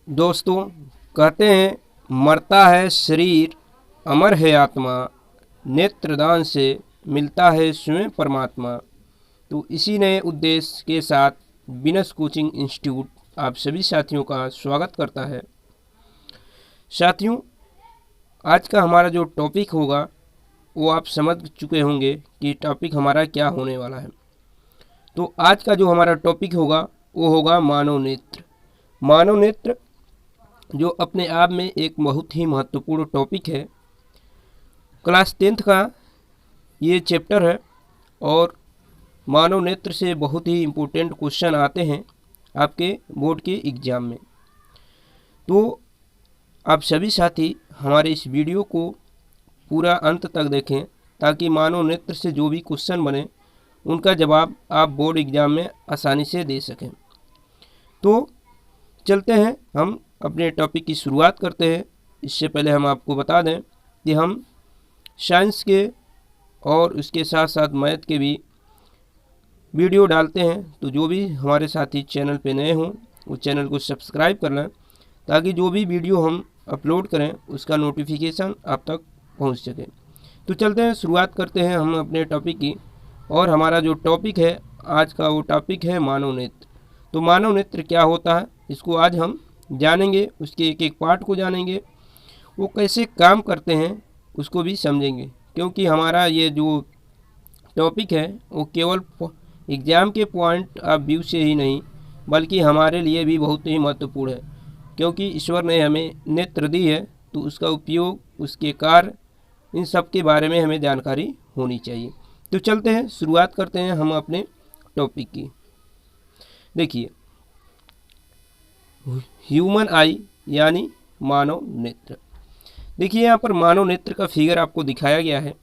दोस्तों, कहते हैं मरता है शरीर अमर है आत्मा, नेत्रदान से मिलता है स्वयं परमात्मा। तो इसी नए उद्देश्य के साथ विनस कोचिंग इंस्टीट्यूट आप सभी साथियों का स्वागत करता है। साथियों, आज का हमारा जो टॉपिक होगा वो आप समझ चुके होंगे कि टॉपिक हमारा क्या होने वाला है। तो आज का जो हमारा टॉपिक होगा वो होगा मानव नेत्र। मानव नेत्र जो अपने आप में एक बहुत ही महत्वपूर्ण टॉपिक है। क्लास 10th का ये चैप्टर है और मानव नेत्र से बहुत ही इम्पोर्टेंट क्वेश्चन आते हैं आपके बोर्ड के एग्ज़ाम में। तो आप सभी साथी हमारे इस वीडियो को पूरा अंत तक देखें ताकि मानव नेत्र से जो भी क्वेश्चन बने उनका जवाब आप बोर्ड एग्ज़ाम में आसानी से दे सकें। तो चलते हैं, हम अपने टॉपिक की शुरुआत करते हैं। इससे पहले हम आपको बता दें कि हम साइंस के और उसके साथ साथ मैथ के भी वीडियो डालते हैं। तो जो भी हमारे साथी चैनल पे नए हों वो चैनल को सब्सक्राइब कर लें ताकि जो भी वीडियो हम अपलोड करें उसका नोटिफिकेशन आप तक पहुंच सके। तो चलते हैं, शुरुआत करते हैं हम अपने टॉपिक की। और हमारा जो टॉपिक है आज का वो टॉपिक है मानव नेत्र। तो मानव नेत्र क्या होता है इसको आज हम जानेंगे, उसके एक एक पार्ट को जानेंगे, वो कैसे काम करते हैं उसको भी समझेंगे। क्योंकि हमारा ये जो टॉपिक है वो केवल एग्ज़ाम के पॉइंट ऑफ व्यू से ही नहीं बल्कि हमारे लिए भी बहुत ही महत्वपूर्ण है। क्योंकि ईश्वर ने हमें नेत्र दी है तो उसका उपयोग, उसके कार्य, इन सब के बारे में हमें जानकारी होनी चाहिए। तो चलते हैं, शुरुआत करते हैं हम अपने टॉपिक की। देखिए, ह्यूमन आई यानी मानव नेत्र। देखिए यहाँ पर मानव नेत्र का फिगर आपको दिखाया गया है।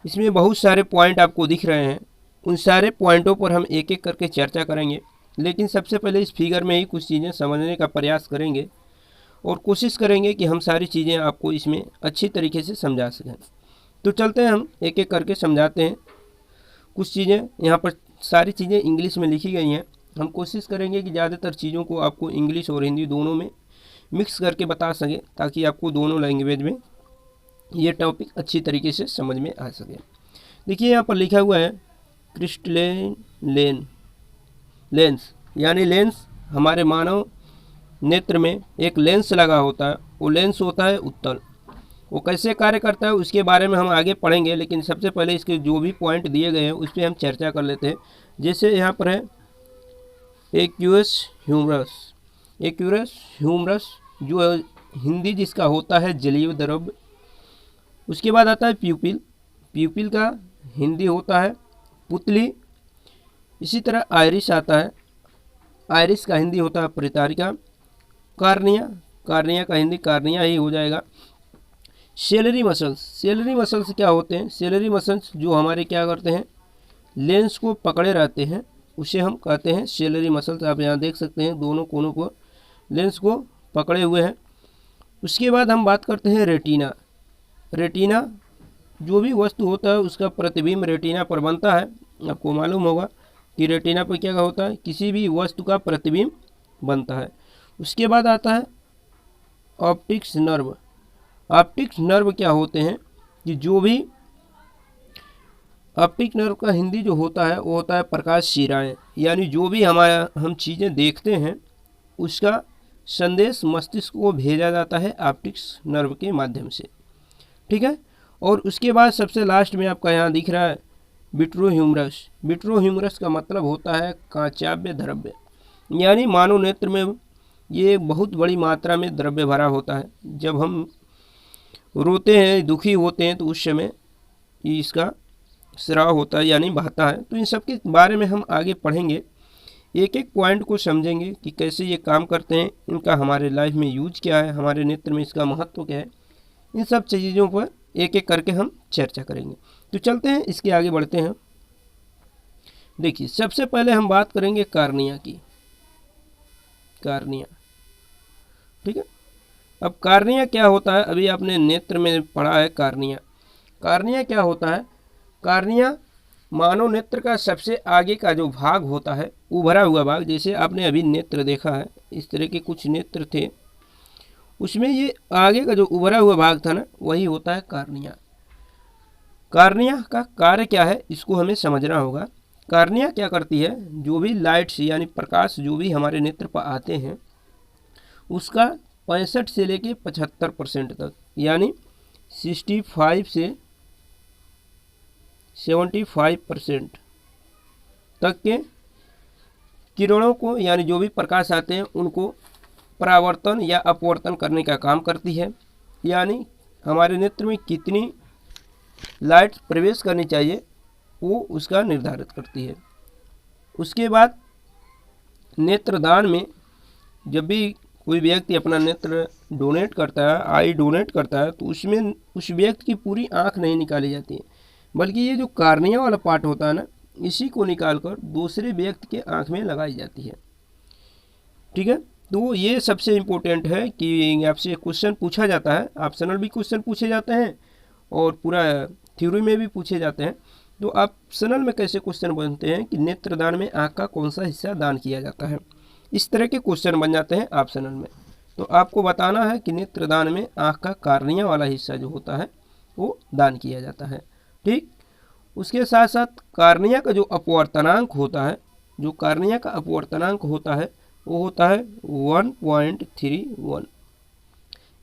इसमें बहुत सारे पॉइंट आपको दिख रहे हैं। उन सारे पॉइंटों पर हम एक एक करके चर्चा करेंगे, लेकिन सबसे पहले इस फिगर में ही कुछ चीज़ें समझने का प्रयास करेंगे और कोशिश करेंगे कि हम सारी चीज़ें आपको इसमें अच्छी तरीके से समझा सकें। तो चलते हैं, हम एक एक करके समझाते हैं। कुछ चीज़ें यहाँ पर सारी चीज़ें इंग्लिश में लिखी गई हैं। हम कोशिश करेंगे कि ज़्यादातर चीज़ों को आपको इंग्लिश और हिंदी दोनों में मिक्स करके बता सके ताकि आपको दोनों लैंग्वेज में ये टॉपिक अच्छी तरीके से समझ में आ सके। देखिए यहाँ पर लिखा हुआ है क्रिस्टलेन लेंस, यानी लेंस हमारे मानव नेत्र में एक लेंस लगा होता है। वो लेंस होता है उत्तल। वो कैसे कार्य करता है उसके बारे में हम आगे पढ़ेंगे, लेकिन सबसे पहले इसके जो भी पॉइंट दिए गए हैं उस पर हम चर्चा कर लेते हैं। जैसे यहाँ पर है एक्यूस ह्यूमरस। एक्यूरस ह्यूमरस जो हिंदी जिसका होता है जलीय द्रव्य। उसके बाद आता है प्यूपिल। प्यूपिल का हिंदी होता है पुतली। इसी तरह आयरिस आता है। आयरिस का हिंदी होता है परितारिका। कार्निया, कार्निया का हिंदी कार्निया ही हो जाएगा। सेलरी मसल्स, सेलरी मसल्स क्या होते हैं? सेलरी मसल्स जो हमारे क्या करते हैं, लेंस को पकड़े रहते हैं, उसे हम कहते हैं सेलरी मसल्स। आप यहाँ देख सकते हैं दोनों कोनों को लेंस को पकड़े हुए हैं। उसके बाद हम बात करते हैं रेटिना। रेटिना जो भी वस्तु होता है उसका प्रतिबिंब रेटिना पर बनता है। आपको मालूम होगा कि रेटिना पर क्या होता है, किसी भी वस्तु का प्रतिबिंब बनता है। उसके बाद आता है ऑप्टिक्स नर्व। ऑप्टिक्स नर्व क्या होते हैं कि जो भी ऑप्टिक नर्व का हिंदी जो होता है वो होता है प्रकाश शिराएँ, यानी जो भी हम चीज़ें देखते हैं उसका संदेश मस्तिष्क को भेजा जाता है ऑप्टिक्स नर्व के माध्यम से। ठीक है। और उसके बाद सबसे लास्ट में आपका यहाँ दिख रहा है विट्रोह्यूमरस। विट्रोह्यूमरस का मतलब होता है कांचाव्य द्रव्य, यानी मानव नेत्र में ये बहुत बड़ी मात्रा में द्रव्य भरा होता है। जब हम रोते हैं, दुखी होते हैं तो उस समय इसका स्राव होता है यानी बहता है। तो इन सब के बारे में हम आगे पढ़ेंगे, एक एक पॉइंट को समझेंगे कि कैसे ये काम करते हैं, इनका हमारे लाइफ में यूज क्या है, हमारे नेत्र में इसका महत्व क्या है। इन सब चीज़ों पर एक एक करके हम चर्चा करेंगे। तो चलते हैं, इसके आगे बढ़ते हैं। देखिए, सबसे पहले हम बात करेंगे कार्निया की। कार्निया, ठीक है। अब कार्निया क्या होता है? अभी आपने नेत्र में पढ़ा है कार्निया। कार्निया क्या होता है? कार्निया मानव नेत्र का सबसे आगे का जो भाग होता है, उभरा हुआ भाग। जैसे आपने अभी नेत्र देखा है, इस तरह के कुछ नेत्र थे उसमें ये आगे का जो उभरा हुआ भाग था ना, वही होता है कार्निया। कार्निया का कार्य क्या है, इसको हमें समझना होगा। कार्निया क्या करती है, जो भी लाइट्स यानी प्रकाश जो भी हमारे नेत्र पर आते हैं, उसका 65 से लेके 75% तक, यानी 65 से 75% तक के किरणों को, यानी जो भी प्रकाश आते हैं उनको परावर्तन या अपवर्तन करने का काम करती है। यानी हमारे नेत्र में कितनी लाइट प्रवेश करनी चाहिए वो उसका निर्धारित करती है। उसके बाद नेत्रदान में जब भी कोई व्यक्ति अपना नेत्र डोनेट करता है, आई डोनेट करता है, तो उसमें उस व्यक्ति की पूरी आँख नहीं निकाली जाती है, बल्कि ये जो कार्निया वाला पार्ट होता है ना, इसी को निकालकर दूसरे व्यक्ति के आँख में लगाई जाती है। ठीक है, तो ये सबसे इम्पोर्टेंट है कि आपसे क्वेश्चन पूछा जाता है, ऑप्शनल भी क्वेश्चन पूछे जाते हैं और पूरा थ्योरी में भी पूछे जाते हैं। तो ऑप्शनल में कैसे क्वेश्चन बनते हैं कि नेत्रदान में आँख का कौन सा हिस्सा दान किया जाता है, इस तरह के क्वेश्चन बन जाते हैं ऑप्शनल में। तो आपको बताना है कि नेत्रदान में आँख का कार्निया वाला हिस्सा जो होता है वो दान किया जाता है। ठीक, उसके साथ साथ कार्निया का जो अपवर्तनांक होता है, जो कार्निया का अपवर्तनांक होता है वो होता है 1.31।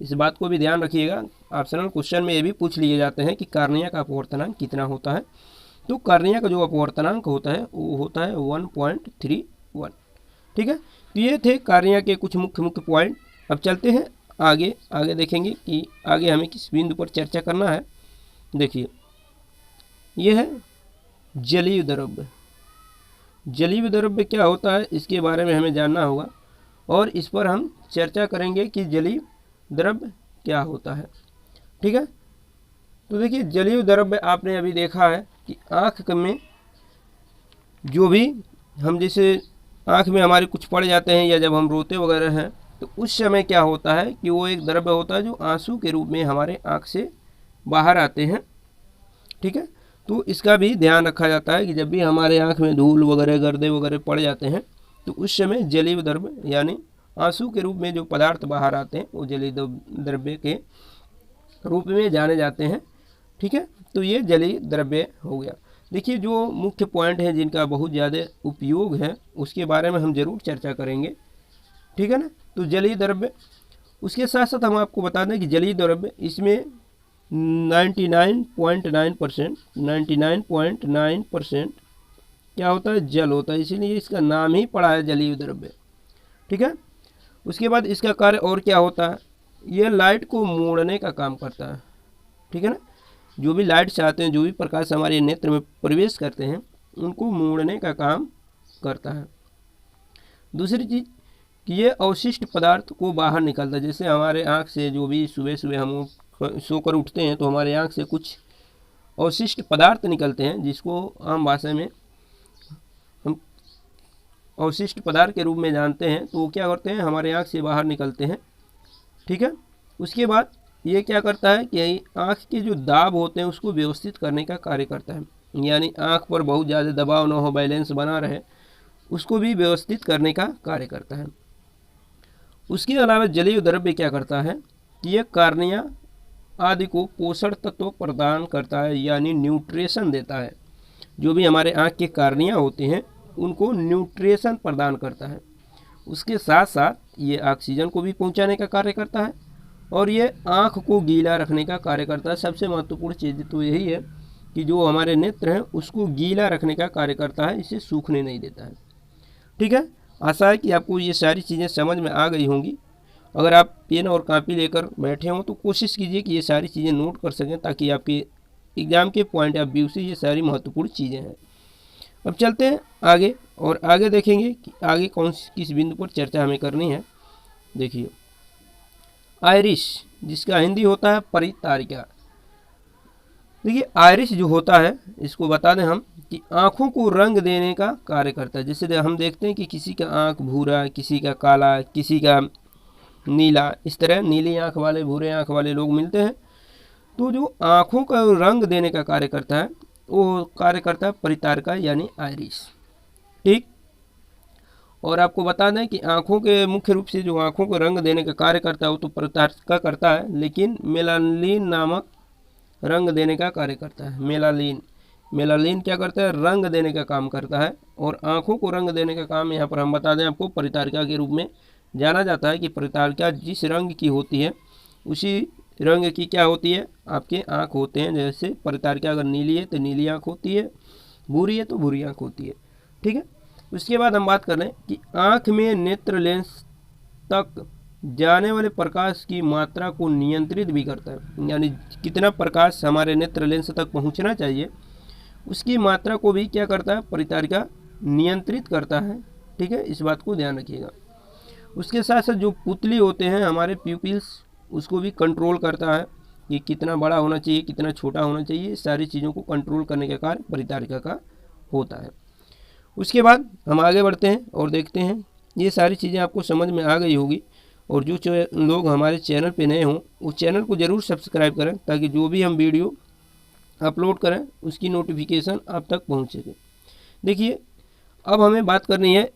इस बात को भी ध्यान रखिएगा, ऑप्शनल क्वेश्चन में ये भी पूछ लिए जाते हैं कि कार्निया का अपवर्तनांक कितना होता है। तो कार्निया का जो अपवर्तनांक होता है वो होता है 1.31। ठीक है, तो ये थे कार्निया के कुछ मुख्य पॉइंट। अब चलते हैं आगे देखेंगे कि आगे हमें किस बिंदु पर चर्चा करना है। देखिए, ये है जलीय द्रव्य। जलीय द्रव्य क्या होता है, इसके बारे में हमें जानना होगा और इस पर हम चर्चा करेंगे कि जलीय द्रव्य क्या होता है। ठीक है, तो देखिए, जलीय द्रव्य आपने अभी देखा है कि आँख में जो भी हम जैसे आँख में हमारे कुछ पड़ जाते हैं या जब हम रोते वगैरह हैं, तो उस समय क्या होता है कि वो एक द्रव्य होता है जो आंसू के रूप में हमारे आँख से बाहर आते हैं। ठीक है, तो इसका भी ध्यान रखा जाता है कि जब भी हमारे आँख में धूल वगैरह गर्दे वगैरह पड़ जाते हैं, तो उस समय जलीय द्रव्य यानी आंसू के रूप में जो पदार्थ बाहर आते हैं वो जलीय द्रव्य के रूप में जाने जाते हैं। ठीक है, तो ये जलीय द्रव्य हो गया। देखिए, जो मुख्य पॉइंट है जिनका बहुत ज़्यादा उपयोग है उसके बारे में हम ज़रूर चर्चा करेंगे। ठीक है ना, तो जलीय द्रव्य, उसके साथ साथ हम आपको बता दें कि जलीय द्रव्य इसमें 99.9% क्या होता है, जल होता है, इसीलिए इसका नाम ही पड़ा है जलीय द्रव्य। ठीक है, उसके बाद इसका कार्य और क्या होता है, ये लाइट को मोड़ने का काम करता है। ठीक है ना, जो भी लाइट चाहते हैं, जो भी प्रकाश हमारे नेत्र में प्रवेश करते हैं, उनको मोड़ने का काम करता है। दूसरी चीज़ कि ये अवशिष्ट पदार्थ को बाहर निकालता है। जैसे हमारे आँख से जो भी सुबह सुबह हम सोकर उठते हैं तो हमारे आँख से कुछ अवशिष्ट पदार्थ निकलते हैं, जिसको आम भाषा में हम अवशिष्ट पदार्थ के रूप में जानते हैं। तो वो क्या करते हैं, हमारे आँख से बाहर निकलते हैं। ठीक है, उसके बाद ये क्या करता है कि आँख के जो दाब होते हैं उसको व्यवस्थित करने का कार्य करता है, यानी आँख पर बहुत ज़्यादा दबाव न हो, बैलेंस बना रहे, उसको भी व्यवस्थित करने का कार्य करता है। उसके अलावा जलीय द्रव्य क्या करता है कि यह कार्निया आदि को पोषण तत्व प्रदान करता है, यानी न्यूट्रिशन देता है। जो भी हमारे आँख के कार्निया होते हैं उनको न्यूट्रिशन प्रदान करता है। उसके साथ साथ ये ऑक्सीजन को भी पहुंचाने का कार्य करता है और ये आँख को गीला रखने का कार्य करता है। सबसे महत्वपूर्ण चीज़ तो यही है कि जो हमारे नेत्र हैं उसको गीला रखने का कार्य करता है, इसे सूखने नहीं देता है। ठीक है, आशा है कि आपको ये सारी चीज़ें समझ में आ गई होंगी। अगर आप पेन और कॉपी लेकर बैठे हों तो कोशिश कीजिए कि ये सारी चीज़ें नोट कर सकें, ताकि आपके एग्ज़ाम के पॉइंट ऑफ व्यू से ये सारी महत्वपूर्ण चीज़ें हैं। अब चलते हैं आगे और आगे देखेंगे कि आगे किस बिंदु पर चर्चा हमें करनी है। देखिए, आइरिश, जिसका हिंदी होता है परितारिका। देखिए, आइरिश जो होता है, इसको बता दें हम कि आँखों को रंग देने का कार्य करता है। जैसे हम देखते हैं कि किसी का आँख भूरा, किसी का काला, किसी का नीला, इस तरह नीली आँख वाले, भूरे आँख वाले लोग मिलते हैं। तो जो आँखों का रंग देने का कार्य करता है वो कार्य करता है परितारिका यानी आइरिश। ठीक, और आपको बता दें कि आँखों के मुख्य रूप से जो आँखों को रंग देने का कार्य करता है वो तो प्रतारका करता है, लेकिन मेलानिन नामक रंग देने का कार्य करता है। मेलानिन क्या करता है? रंग देने का काम करता है। और आँखों को रंग देने का काम यहाँ पर हम बता दें आपको परितारिका के रूप में जाना जाता है कि परितारिका जिस रंग की होती है उसी रंग की क्या होती है? आपके आँख होते हैं। जैसे परितारिका अगर नीली है तो नीली आँख होती है, भूरी है तो भूरी आँख होती है। ठीक है। उसके बाद हम बात कर रहे हैं कि आँख में नेत्र लेंस तक जाने वाले प्रकाश की मात्रा को नियंत्रित भी करता है, यानी कितना प्रकाश हमारे नेत्र लेंस तक पहुंचना चाहिए उसकी मात्रा को भी क्या करता है? परितारिका नियंत्रित करता है। ठीक है, इस बात को ध्यान रखिएगा। उसके साथ साथ जो पुतली होते हैं हमारे प्यूपिल्स, उसको भी कंट्रोल करता है कि कितना बड़ा होना चाहिए, कितना छोटा होना चाहिए। सारी चीज़ों को कंट्रोल करने का कार्य परितारिका का होता है। उसके बाद हम आगे बढ़ते हैं और देखते हैं, ये सारी चीज़ें आपको समझ में आ गई होगी। और जो लोग हमारे चैनल पे नए हों उस चैनल को ज़रूर सब्सक्राइब करें ताकि जो भी हम वीडियो अपलोड करें उसकी नोटिफिकेशन आप तक पहुँच सके। देखिए, अब हमें बात करनी है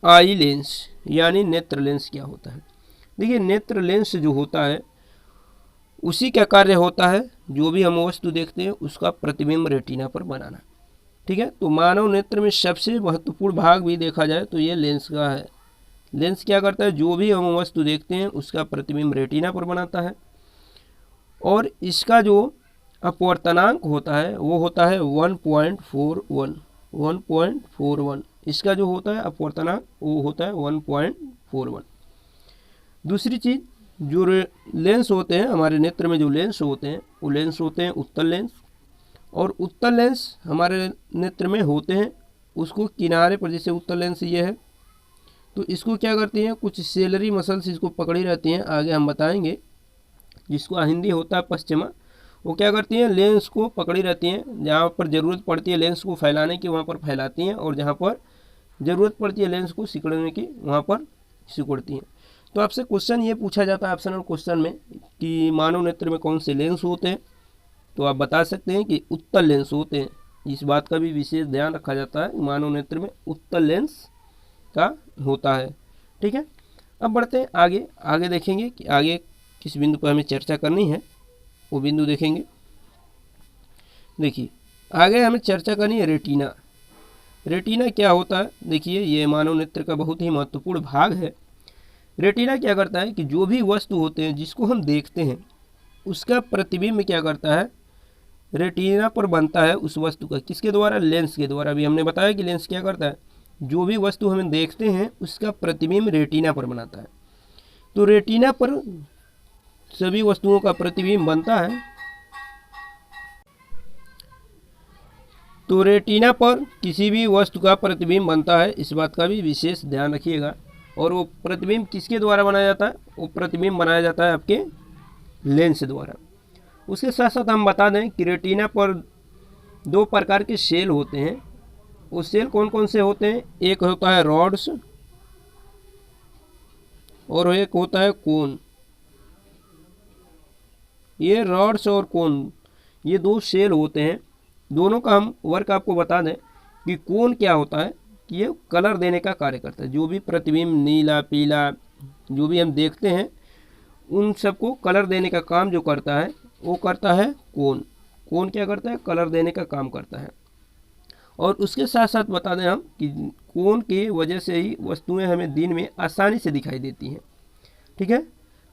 आई लेंस यानी नेत्र लेंस क्या होता है। देखिए, नेत्र लेंस जो होता है उसी का कार्य होता है जो भी हम वस्तु देखते हैं उसका प्रतिबिंब रेटिना पर बनाना। ठीक है, तो मानव नेत्र में सबसे महत्वपूर्ण भाग भी देखा जाए तो ये लेंस का है। लेंस क्या करता है? जो भी हम वस्तु देखते हैं उसका प्रतिबिंब रेटिना पर बनाता है। और इसका जो अपवर्तनांक होता है वो होता है 1.41। इसका जो होता है अपवर्तनांक वो होता है 1.41। दूसरी चीज़, जो लेंस होते हैं हमारे नेत्र में, जो लेंस होते हैं वो लेंस होते हैं उत्तल लेंस। और उत्तल लेंस हमारे नेत्र में होते हैं उसको किनारे पर, जैसे उत्तल लेंस ये है तो इसको क्या करती हैं? कुछ सेलरी मसल्स इसको पकड़ी रहती हैं, आगे हम बताएंगे। जिसको हिंदी होता है पश्चिमा, वो क्या करती हैं? लेंस को पकड़ी रहती हैं। जहाँ पर ज़रूरत पड़ती है लेंस को फैलाने की वहाँ पर फैलाती हैं, और जहाँ पर ज़रूरत पड़ती है लेंस को सिकुड़ने की वहाँ पर सिकुड़ती हैं। तो आपसे क्वेश्चन ये पूछा जाता है ऑप्शनल क्वेश्चन में कि मानव नेत्र में कौन से लेंस होते हैं, तो आप बता सकते हैं कि उत्तल लेंस होते हैं। इस बात का भी विशेष ध्यान रखा जाता है, मानव नेत्र में उत्तल लेंस का होता है। ठीक है, अब बढ़ते हैं आगे। आगे देखेंगे कि आगे किस बिंदु पर हमें चर्चा करनी है, वो बिंदु देखेंगे। देखिए, आगे हमें चर्चा करनी है रेटिना। रेटिना क्या होता है? देखिए, ये मानव नेत्र का बहुत ही महत्वपूर्ण भाग है। रेटिना क्या करता है कि जो भी वस्तु होते हैं जिसको हम देखते हैं उसका प्रतिबिंब क्या करता है? रेटिना पर बनता है उस वस्तु का। किसके द्वारा? लेंस के द्वारा। अभी हमने बताया कि लेंस क्या करता है? जो भी वस्तु हमें देखते हैं उसका प्रतिबिंब रेटिना पर बनाता है। तो रेटिना पर सभी वस्तुओं का प्रतिबिंब बनता है। तो रेटिना पर किसी भी वस्तु का प्रतिबिंब बनता है, इस बात का भी विशेष ध्यान रखिएगा। और वो प्रतिबिंब किसके द्वारा बनाया जाता है? वो प्रतिबिंब बनाया जाता है आपके लेंस द्वारा। उसके साथ साथ हम बता दें कि रेटिना पर दो प्रकार के सेल होते हैं। वो सेल कौन कौन से होते हैं? एक होता है रॉड्स और एक होता है कोन। ये रॉड्स और कोन, ये दो सेल होते हैं। दोनों का हम वर्क आपको बता दें कि कोन क्या होता है कि ये कलर देने का कार्य करता है। जो भी प्रतिबिंब नीला, पीला, जो भी हम देखते हैं उन सबको कलर देने का काम जो करता है वो करता है कोन। कोन क्या करता है? कलर देने का काम करता है। और उसके साथ साथ बता दें हम कि कोन की वजह से ही वस्तुएं हमें दिन में आसानी से दिखाई देती हैं। ठीक है,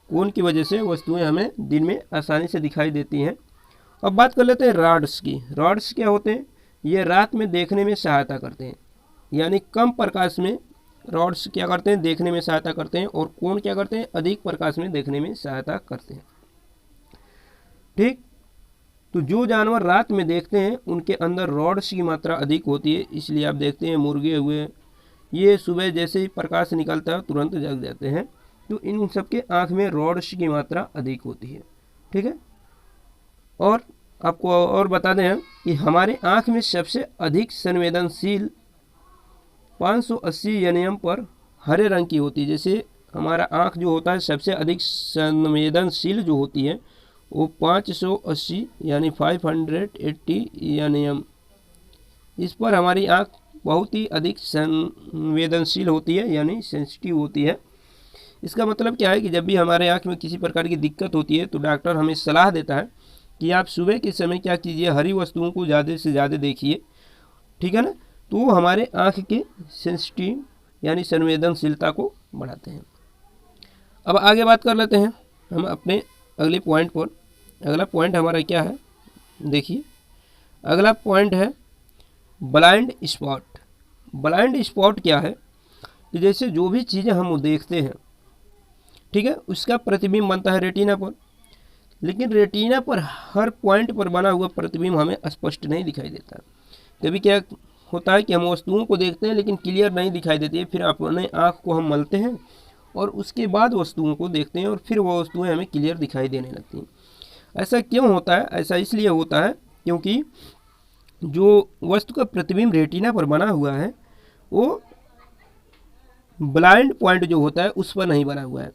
कोन की वजह से वस्तुएं हमें दिन में आसानी से दिखाई देती हैं। अब बात कर लेते हैं रॉड्स की। रॉड्स क्या होते हैं? ये रात में देखने में सहायता करते हैं, यानी कम प्रकाश में रॉड्स क्या करते हैं? देखने में सहायता करते हैं। और कोन क्या करते हैं? अधिक प्रकाश में देखने में सहायता करते हैं। ठीक, तो जो जानवर रात में देखते हैं उनके अंदर रॉड्स की मात्रा अधिक होती है। इसलिए आप देखते हैं मुर्गे हुए, ये सुबह जैसे ही प्रकाश निकलता है तुरंत जग जाते हैं। तो इन सबके आँख में रॉड्स की मात्रा अधिक होती है। ठीक है, और आपको और बता दें हम कि हमारे आँख में सबसे अधिक संवेदनशील 580 nm पर हरे रंग की होती है। जैसे हमारा आँख जो होता है सबसे अधिक संवेदनशील जो होती है वो 580 यानी 580 nm, इस पर हमारी आँख बहुत ही अधिक संवेदनशील होती है, यानी सेंसिटिव होती है। इसका मतलब क्या है कि जब भी हमारे आँख में किसी प्रकार की दिक्कत होती है तो डॉक्टर हमें सलाह देता है कि आप सुबह के समय क्या कीजिए, हरी वस्तुओं को ज़्यादा से ज़्यादा देखिए, ठीक है ना। तो वो हमारे आँख के सेंसिटिव यानी संवेदनशीलता को बढ़ाते हैं। अब आगे बात कर लेते हैं हम अपने अगले पॉइंट पर। अगला पॉइंट हमारा क्या है, देखिए अगला पॉइंट है ब्लाइंड स्पॉट। ब्लाइंड स्पॉट क्या है कि जैसे जो भी चीज़ें हम देखते हैं, ठीक है, उसका प्रतिबिंब बनता है रेटिना पर, लेकिन रेटिना पर हर पॉइंट पर बना हुआ प्रतिबिंब हमें स्पष्ट नहीं दिखाई देता। कभी क्या होता है कि हम वस्तुओं को देखते हैं लेकिन क्लियर नहीं दिखाई देती है, फिर अपने आँख को हम मलते हैं और उसके बाद वस्तुओं को देखते हैं और फिर वो वस्तुएं हमें क्लियर दिखाई देने लगती हैं। ऐसा क्यों होता है? ऐसा इसलिए होता है क्योंकि जो वस्तु का प्रतिबिंब रेटिना पर बना हुआ है वो ब्लाइंड पॉइंट जो होता है उस पर नहीं बना हुआ है।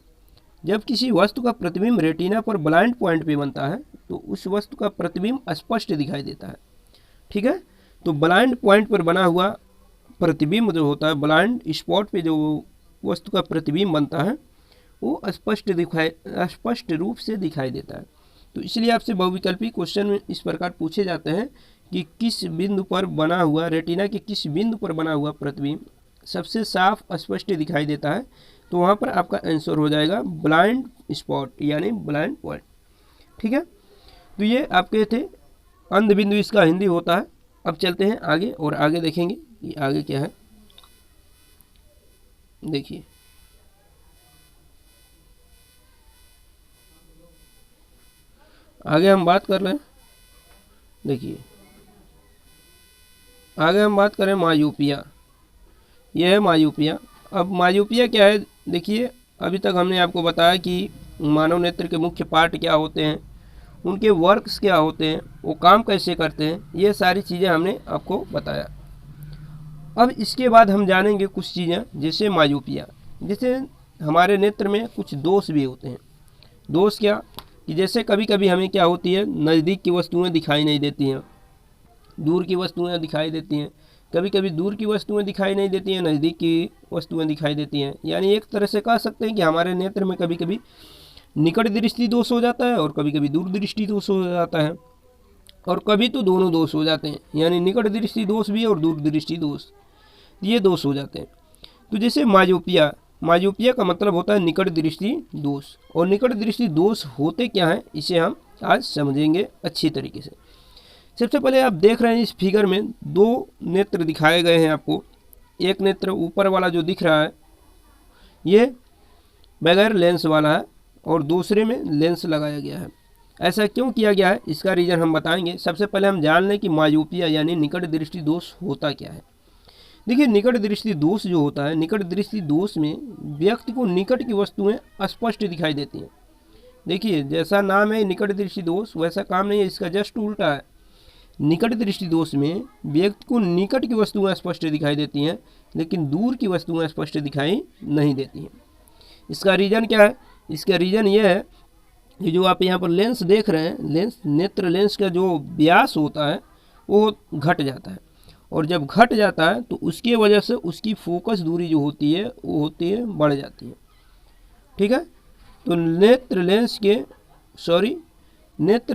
जब किसी वस्तु का प्रतिबिंब रेटिना पर ब्लाइंड पॉइंट पे बनता है तो उस वस्तु का प्रतिबिंब स्पष्ट दिखाई देता है, ठीक है। तो ब्लाइंड पॉइंट पर बना हुआ प्रतिबिंब जो होता है, ब्लाइंड स्पॉट पे जो वस्तु का प्रतिबिंब बनता है वो स्पष्ट रूप से दिखाई देता है। तो इसलिए आपसे बहुविकल्पी क्वेश्चन में इस प्रकार पूछे जाते हैं कि किस बिंदु पर बना हुआ, रेटिना के किस बिंदु पर बना हुआ प्रतिबिंब सबसे साफ स्पष्ट दिखाई देता है, तो वहाँ पर आपका आंसर हो जाएगा ब्लाइंड स्पॉट यानी ब्लाइंड पॉइंट, ठीक है। तो ये आपके थे अंध बिंदु, इसका हिंदी होता है। अब चलते हैं आगे और आगे देखेंगे कि आगे क्या है। देखिए आगे हम बात कर रहे हैं, देखिए आगे हम बात करें मायूपिया। यह है मायूपिया। अब मायूपिया क्या है, देखिए अभी तक हमने आपको बताया कि मानव नेत्र के मुख्य पार्ट क्या होते हैं, उनके वर्क्स क्या होते हैं, वो काम कैसे करते हैं, ये सारी चीज़ें हमने आपको बताया। अब इसके बाद हम जानेंगे कुछ चीज़ें जैसे मायूपिया, जैसे हमारे नेत्र में कुछ दोष भी होते हैं। दोष क्या कि जैसे कभी कभी हमें क्या होती है, नज़दीक की वस्तुएं दिखाई नहीं देती हैं, दूर की वस्तुएं दिखाई देती हैं। कभी कभी दूर की वस्तुएं दिखाई नहीं देती हैं, नज़दीक की वस्तुएं दिखाई देती हैं। यानी एक तरह से कह सकते हैं कि हमारे नेत्र में कभी कभी निकट दृष्टि दोष हो जाता है और कभी कभी दूर दृष्टि दोष हो जाता है, और कभी तो दोनों दोष हो जाते हैं, यानी निकट दृष्टि दोष भी और दूर दृष्टि दोष, ये दोष हो जाते हैं। तो जैसे मायोपिया, मायोपिया का मतलब होता है निकट दृष्टि दोष, और निकट दृष्टि दोष होते क्या हैं इसे हम आज समझेंगे अच्छी तरीके से। सबसे पहले आप देख रहे हैं इस फिगर में दो नेत्र दिखाए गए हैं आपको। एक नेत्र ऊपर वाला जो दिख रहा है ये बगैर लेंस वाला है और दूसरे में लेंस लगाया गया है। ऐसा क्यों किया गया है इसका रीज़न हम बताएंगे। सबसे पहले हम जान लें कि मायोपिया यानी निकट दृष्टि दोष होता क्या है। देखिए निकट दृष्टि दोष जो होता है, निकट दृष्टि दोष में व्यक्ति को निकट की वस्तुएं स्पष्ट दिखाई देती हैं। देखिए जैसा नाम है निकट दृष्टि दोष वैसा काम नहीं है, इसका जस्ट उल्टा है। निकट दृष्टि दोष में व्यक्ति को निकट की वस्तुएं स्पष्ट दिखाई देती हैं लेकिन दूर की वस्तुएं स्पष्ट दिखाई नहीं देती हैं। इसका रीज़न क्या है? इसका रीज़न ये है कि जो आप यहाँ पर लेंस देख रहे हैं, लेंस, नेत्र लेंस का जो व्यास होता है वो घट जाता है, और जब घट जाता है तो उसकी वजह से उसकी फोकस दूरी जो होती है वो होती है बढ़ जाती है, ठीक है। तो नेत्र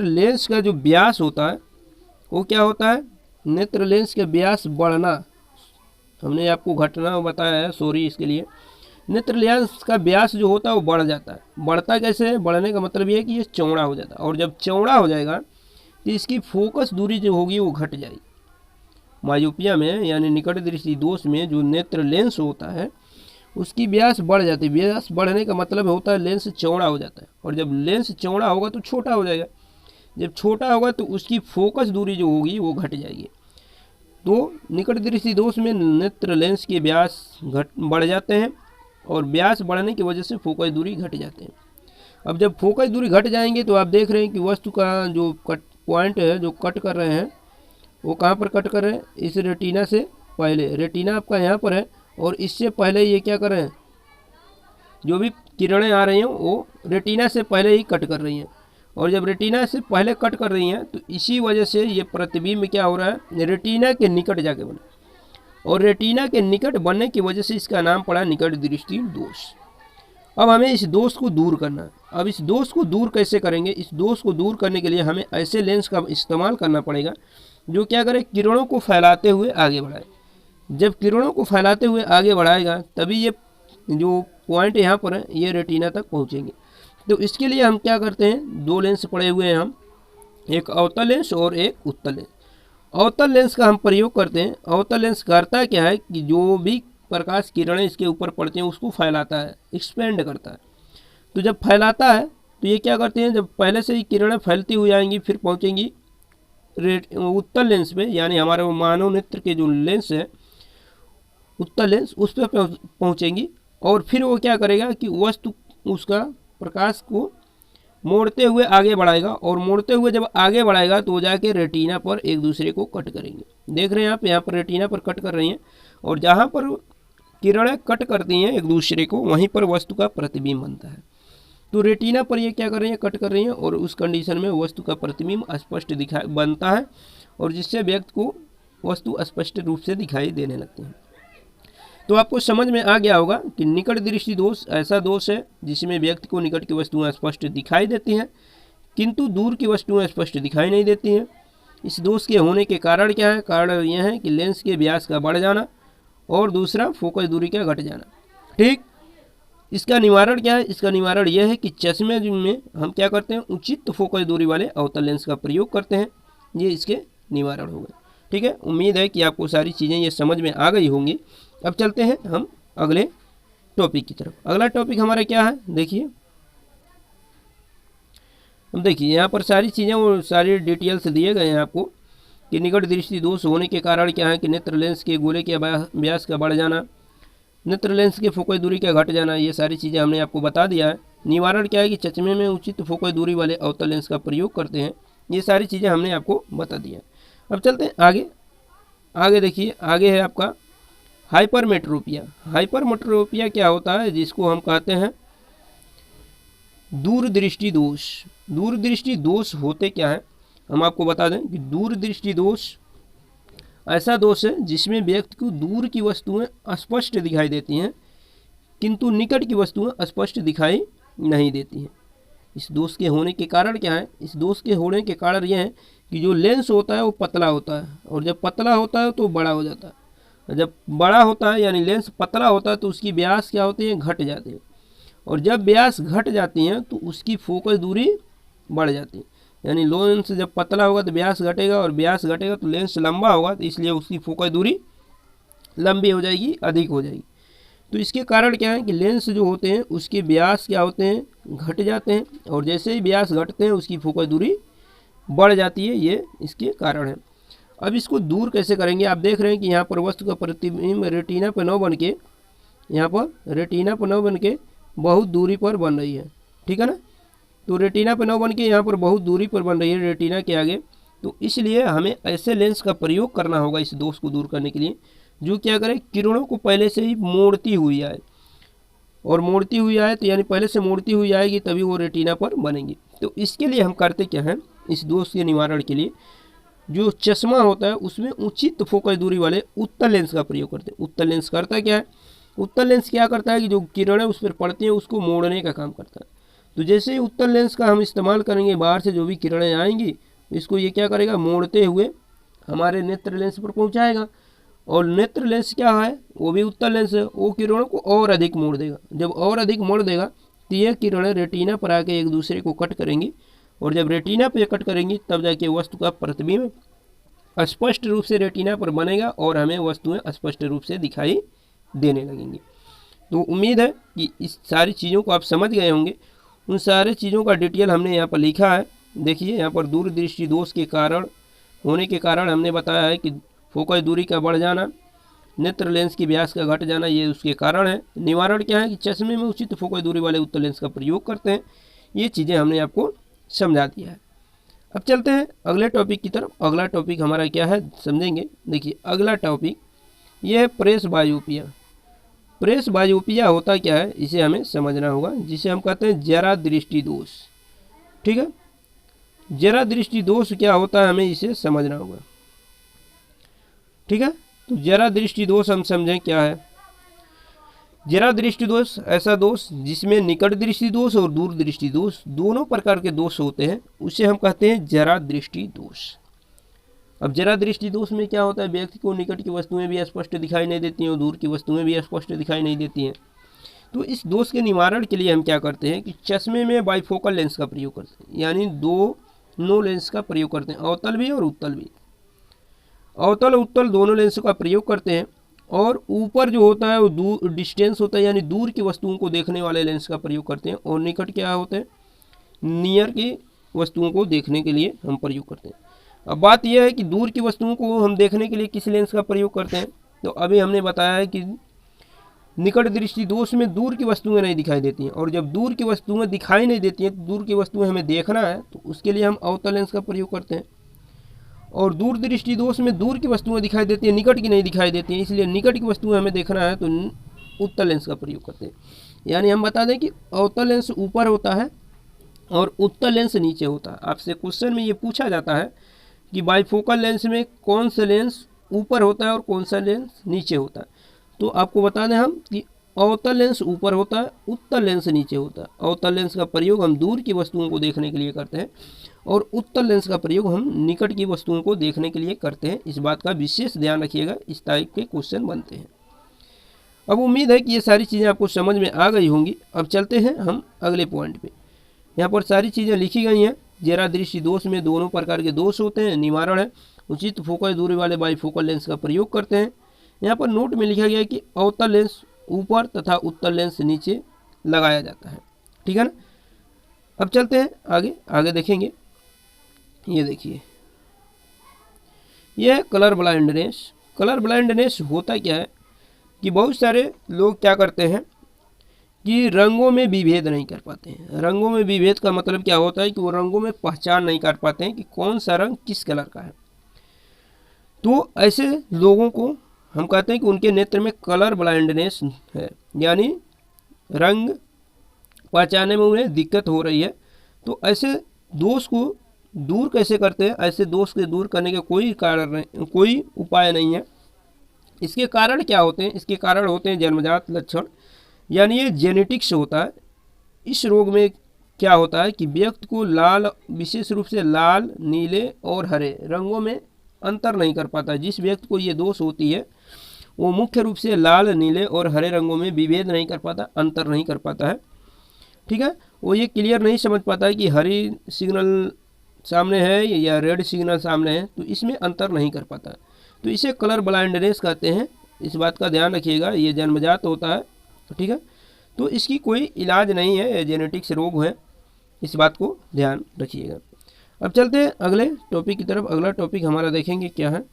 लेंस का जो व्यास होता है वो क्या होता है, नेत्र लेंस के व्यास बढ़ना, हमने आपको घटना बताया है, सॉरी इसके लिए। नेत्र लेंस का व्यास जो होता है वो बढ़ जाता है। बढ़ता कैसे है? बढ़ने का मतलब ये है कि ये चौड़ा हो जाता है, और जब चौड़ा हो जाएगा तो इसकी फोकस दूरी जो होगी वो घट जाएगी। मायोपिया में यानी निकट दृष्टि दोष में जो नेत्र लेंस होता है उसकी व्यास बढ़ जाती है। व्यास बढ़ने का मतलब होता है लेंस चौड़ा हो जाता है, और जब लेंस चौड़ा होगा तो छोटा हो जाएगा। जब छोटा होगा तो उसकी फोकस दूरी जो होगी वो घट जाएगी। तो निकट दृष्टि दोष में नेत्र लेंस के व्यास बढ़ जाते हैं, और व्यास बढ़ने की वजह से फोकस दूरी घट जाते हैं। अब जब फोकस दूरी घट जाएंगे तो आप देख रहे हैं कि वस्तु का जो कट पॉइंट है, जो कट कर रहे हैं, वो कहाँ पर कट कर रहे हैं? इस रेटिना से पहले। रेटिना आपका यहाँ पर है, और इससे पहले ये क्या कर रहे हैं, जो भी किरणें आ रही हैं वो रेटिना से पहले ही कट कर रही हैं, और जब रेटिना से पहले कट कर रही हैं तो इसी वजह से ये प्रतिबिंब क्या हो रहा है, रेटिना के निकट जाके बना, और रेटिना के निकट बनने की वजह से इसका नाम पड़ा निकट दृष्टि दोष। अब हमें इस दोष को दूर करना है। अब इस दोष को दूर कैसे करेंगे? इस दोष को दूर करने के लिए हमें ऐसे लेंस का इस्तेमाल करना पड़ेगा जो क्या करे, किरणों को फैलाते हुए आगे बढ़ाए। जब किरणों को फैलाते हुए आगे बढ़ाएगा तभी ये जो पॉइंट यहाँ पर है ये रेटिना तक पहुँचेंगे। तो इसके लिए हम क्या करते हैं, दो लेंस पड़े हुए हैं हम, एक अवतल लेंस और एक उत्तल लेंस। अवतल लेंस का हम प्रयोग करते हैं। अवतल लेंस करता क्या है कि जो भी प्रकाश किरणें इसके ऊपर पड़ती हैं उसको फैलाता है, एक्सपेंड करता है। तो जब फैलाता है तो ये क्या करते हैं, जब पहले से ही किरणें फैलती हुई आएंगी फिर पहुंचेंगी उत्तल लेंस पे, यानी हमारे मानव नेत्र के जो लेंस है उत्तल लेंस उस पर पहुंचेंगी। और फिर वो क्या करेगा कि वस्तु उसका प्रकाश को मोड़ते हुए आगे बढ़ाएगा, और मोड़ते हुए जब आगे बढ़ाएगा तो वो जाके रेटिना पर एक दूसरे को कट करेंगे। देख रहे हैं आप, यहाँ पर रेटिना पर कट कर रही हैं, और जहाँ पर किरणें कट करती हैं एक दूसरे को वहीं पर वस्तु का प्रतिबिंब बनता है। तो रेटिना पर ये क्या कर रही हैं, कट कर रही हैं, और उस कंडीशन में वस्तु का प्रतिबिंब स्पष्ट दिखाई बनता है, और जिससे व्यक्ति को वस्तु स्पष्ट रूप से दिखाई देने लगती है। तो आपको समझ में आ गया होगा कि निकट दृष्टि दोष ऐसा दोष है जिसमें व्यक्ति को निकट की वस्तुएं स्पष्ट दिखाई देती हैं किंतु दूर की वस्तुएं स्पष्ट दिखाई नहीं देती हैं। इस दोष के होने के कारण क्या है? कारण यह है कि लेंस के व्यास का बढ़ जाना और दूसरा फोकस दूरी का घट जाना। ठीक, इसका निवारण क्या है? इसका निवारण यह है कि चश्मे में हम क्या करते हैं, उचित फोकस दूरी वाले अवतल लेंस का प्रयोग करते हैं। ये इसके निवारण हो गए। ठीक है, उम्मीद है कि आपको सारी चीज़ें ये समझ में आ गई होंगी। अब चलते हैं हम अगले टॉपिक की तरफ। अगला टॉपिक हमारा क्या है, देखिए। अब देखिए यहाँ पर सारी चीज़ें और सारी डिटेल्स दिए गए हैं आपको कि निकट दृष्टि दोष होने के कारण क्या है कि नेत्र लेंस के गोले के व्यास का बढ़ जाना, नेत्र लेंस के फोकस दूरी का घट जाना, ये सारी चीज़ें हमने आपको बता दिया है। निवारण क्या है कि चश्मे में उचित फोकस दूरी वाले अवतल लेंस का प्रयोग करते हैं। ये सारी चीज़ें हमने आपको बता दिया। अब चलते हैं आगे। आगे देखिए, आगे है आपका हाइपरमेट्रोपिया। हाइपरमेट्रोपिया क्या होता है, जिसको हम कहते हैं दूरदृष्टि दोष। दूरदृष्टि दोष होते क्या है, हम आपको बता दें कि दूरदृष्टि दोष ऐसा दोष है जिसमें व्यक्ति को दूर की वस्तुएं स्पष्ट दिखाई देती हैं किंतु निकट की वस्तुएं स्पष्ट दिखाई नहीं देती हैं। इस दोष के होने के कारण क्या है, इस दोष के होने के कारण यह है कि जो लेंस होता है वो पतला होता है, और जब पतला होता है तो बड़ा हो जाता है। जब बड़ा होता है यानी लेंस पतला होता है तो उसकी व्यास क्या होती है, घट जाती है, और जब व्यास घट जाती हैं तो उसकी फोकस दूरी बढ़ जाती है। यानी लेंस जब पतला होगा तो व्यास घटेगा, और व्यास घटेगा तो लेंस लंबा होगा, तो इसलिए उसकी फोकस दूरी लंबी हो जाएगी, अधिक हो जाएगी। तो इसके कारण क्या है कि लेंस जो होते हैं उसके व्यास क्या होते हैं, घट जाते हैं, और जैसे ही व्यास घटते हैं उसकी फोकस दूरी बढ़ जाती है। ये इसके कारण है। अब इसको दूर कैसे करेंगे? आप देख रहे हैं कि यहाँ पर वस्तु का प्रतिबिंब रेटिना पर न बन के, यहाँ पर रेटिना पर न बन के बहुत दूरी पर बन रही है। ठीक है ना, तो रेटिना पर न बन के यहाँ पर बहुत दूरी पर बन रही है रेटिना के आगे। तो इसलिए हमें ऐसे लेंस का प्रयोग करना होगा इस दोष को दूर करने के लिए, जो क्या करे, किरणों को पहले से ही मोड़ती हुई आए, और मोड़ती हुई आए तो यानी पहले से मोड़ती हुई आएगी तभी वो रेटिना पर बनेंगी। तो इसके लिए हम करते क्या हैं, इस दोष के निवारण के लिए जो चश्मा होता है उसमें उचित फोकस दूरी वाले उत्तल लेंस का प्रयोग करते हैं। उत्तल लेंस करता क्या है, उत्तल लेंस क्या करता है कि जो किरणें उस पर पड़ती हैं उसको मोड़ने का काम करता है। तो जैसे ही उत्तल लेंस का हम इस्तेमाल करेंगे, बाहर से जो भी किरणें आएंगी इसको ये क्या करेगा, मोड़ते हुए हमारे नेत्र लेंस पर पहुंचाएगा। और नेत्र लेंस क्या है, वो भी उत्तल लेंस है, वो किरणों को और अधिक मोड़ देगा। जब और अधिक मोड़ देगा तो ये किरणें रेटिना पर आके एक दूसरे को कट करेंगी, और जब रेटिना पे कट करेंगी तब जाके वस्तु का प्रतिबिंब स्पष्ट रूप से रेटिना पर बनेगा और हमें वस्तुएं स्पष्ट रूप से दिखाई देने लगेंगी। तो उम्मीद है कि इस सारी चीज़ों को आप समझ गए होंगे। उन सारी चीज़ों का डिटेल हमने यहाँ पर लिखा है। देखिए यहाँ पर दूरदृष्टि दोष के कारण होने के कारण हमने बताया है कि फोकस दूरी का बढ़ जाना, नेत्र लेंस की व्यास का घट जाना, ये उसके कारण है। निवारण क्या है कि चश्मे में उचित फोकस दूरी वाले उत्तल लेंस का प्रयोग करते हैं। ये चीज़ें हमने आपको समझा दिया है। अब चलते हैं अगले टॉपिक की तरफ। अगला टॉपिक हमारा क्या है समझेंगे। देखिए अगला टॉपिक ये है प्रेस बायोपिया। प्रेस बायोपिया होता क्या है इसे हमें समझना होगा, जिसे हम कहते हैं जरा दृष्टि दोष। ठीक है, जरा दृष्टि दोष क्या होता है हमें इसे समझना होगा। ठीक है, तो जरा दृष्टि दोष हम समझें क्या है। जरा दृष्टि दोष ऐसा दोष जिसमें निकट दृष्टि दोष और दूर दृष्टि दोष दोनों प्रकार के दोष होते हैं, उसे हम कहते हैं जरा दृष्टि दोष। अब जरा दृष्टि दोष में क्या होता है, व्यक्ति को निकट की वस्तुएं भी स्पष्ट दिखाई नहीं देती हैं और दूर की वस्तुएं भी स्पष्ट दिखाई नहीं देती हैं। तो इस दोष के निवारण के लिए हम क्या करते हैं कि चश्मे में बाइफोकल लेंस का प्रयोग करते हैं, यानी दोनों लेंस का प्रयोग करते हैं, अवतल भी और उत्तल भी। अवतल और उत्तल दोनों लेंस का प्रयोग करते हैं और ऊपर जो होता है वो दूर डिस्टेंस होता है, यानी दूर की वस्तुओं को देखने वाले लेंस का प्रयोग करते हैं, और निकट क्या होते हैं, नियर की वस्तुओं को देखने के लिए हम प्रयोग करते हैं। अब बात यह है कि दूर की वस्तुओं को हम देखने के लिए किस लेंस का प्रयोग करते हैं। तो अभी हमने बताया है कि निकट दृष्टि दोष में दूर की वस्तुएं नहीं दिखाई देती हैं, और जब दूर की वस्तुएं दिखाई नहीं देती हैं तो दूर की वस्तुएं हमें देखना है, तो उसके लिए हम अवतल लेंस का प्रयोग करते हैं। और दूर दृष्टि दोष में दूर की वस्तुएं दिखाई देती हैं, निकट की नहीं दिखाई देती हैं, इसलिए निकट की वस्तुएं हमें देखना है तो उत्तल लेंस का प्रयोग करते हैं। यानी हम बता दें कि अवतल लेंस ऊपर होता है और उत्तल लेंस नीचे होता है। आपसे क्वेश्चन में ये पूछा जाता है कि बाइफोकल लेंस में कौन सा लेंस ऊपर होता है और कौन सा लेंस नीचे होता है। तो आपको बता दें हम कि अवतल लेंस ऊपर होता है, उत्तल लेंस नीचे होता है। अवतल लेंस का प्रयोग हम दूर की वस्तुओं को देखने के लिए करते हैं और उत्तल लेंस का प्रयोग हम निकट की वस्तुओं को देखने के लिए करते हैं। इस बात का विशेष ध्यान रखिएगा, इस टाइप के क्वेश्चन बनते हैं। अब उम्मीद है कि ये सारी चीज़ें आपको समझ में आ गई होंगी। अब चलते हैं हम अगले पॉइंट पे। यहाँ पर सारी चीज़ें लिखी गई हैं। जरा दृष्टि दोष में दोनों प्रकार के दोष होते हैं, निवारण है उचित फोकस दूरी वाले बाइफोकल लेंस का प्रयोग करते हैं। यहाँ पर नोट में लिखा गया है कि अवतल लेंस ऊपर तथा उत्तल लेंस नीचे लगाया जाता है। ठीक है ना। अब चलते हैं आगे देखेंगे। ये देखिए, यह कलर ब्लाइंडनेस। कलर ब्लाइंडनेस होता क्या है कि बहुत सारे लोग क्या करते हैं कि रंगों में विभेद नहीं कर पाते हैं। रंगों में विभेद का मतलब क्या होता है कि वो रंगों में पहचान नहीं कर पाते हैं कि कौन सा रंग किस कलर का है। तो ऐसे लोगों को हम कहते हैं कि उनके नेत्र में कलर ब्लाइंडनेस है, यानी रंग पहचानने में उन्हें दिक्कत हो रही है। तो ऐसे दोष को दूर कैसे करते हैं? ऐसे दोष के दूर करने के कोई कारण नहीं, कोई उपाय नहीं है। इसके कारण क्या होते हैं? इसके कारण होते हैं जन्मजात लक्षण, यानी ये जेनेटिक्स होता है। इस रोग में क्या होता है कि व्यक्ति को लाल, विशेष रूप से लाल, नीले और हरे रंगों में अंतर नहीं कर पाता। जिस व्यक्ति को ये दोष होती है वो मुख्य रूप से लाल, नीले और हरे रंगों में विभेद नहीं कर पाता, अंतर नहीं कर पाता है। ठीक है, वो ये क्लियर नहीं समझ पाता है कि हरी सिग्नल सामने है या रेड सिग्नल सामने है, तो इसमें अंतर नहीं कर पाता। तो इसे कलर ब्लाइंडनेस कहते हैं। इस बात का ध्यान रखिएगा, ये जन्मजात होता है। ठीक है, तो इसकी कोई इलाज नहीं है, ये जेनेटिक्स रोग है, इस बात को ध्यान रखिएगा। अब चलते हैं अगले टॉपिक की तरफ। अगला टॉपिक हमारा देखेंगे क्या है।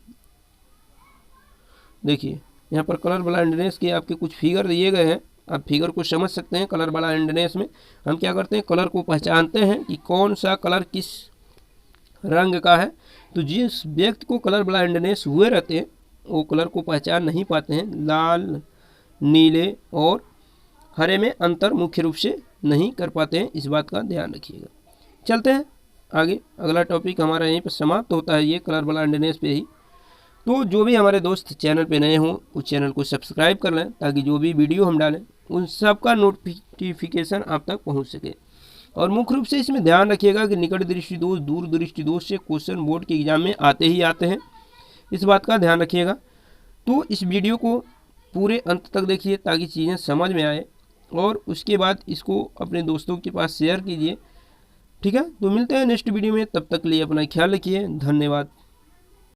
देखिए, यहाँ पर कलर ब्लाइंडनेस के आपके कुछ फिगर दिए गए हैं, आप फिगर को समझ सकते हैं। कलर ब्लाइंडनेस में हम क्या करते हैं, कलर को पहचानते हैं कि कौन सा कलर किस रंग का है। तो जिस व्यक्ति को कलर ब्लाइंडनेस हुए रहते हैं वो कलर को पहचान नहीं पाते हैं। लाल, नीले और हरे में अंतर मुख्य रूप से नहीं कर पाते हैं, इस बात का ध्यान रखिएगा। चलते हैं आगे। अगला टॉपिक हमारा यहीं पर समाप्त होता है, ये कलर ब्लाइंडनेस पे ही। तो जो भी हमारे दोस्त चैनल पे नए हों उस चैनल को सब्सक्राइब कर लें, ताकि जो भी वीडियो हम डालें उन सब का नोटिफिकेशन आप तक पहुंच सके। और मुख्य रूप से इसमें ध्यान रखिएगा कि निकट दृष्टि दोष, दूर दृष्टि दोष से क्वेश्चन बोर्ड के एग्जाम में आते ही आते हैं, इस बात का ध्यान रखिएगा। तो इस वीडियो को पूरे अंत तक देखिए ताकि चीज़ें समझ में आए, और उसके बाद इसको अपने दोस्तों के पास शेयर कीजिए। ठीक है, तो मिलते हैं नेक्स्ट वीडियो में, तब तक के लिए अपना ख्याल रखिए। धन्यवाद।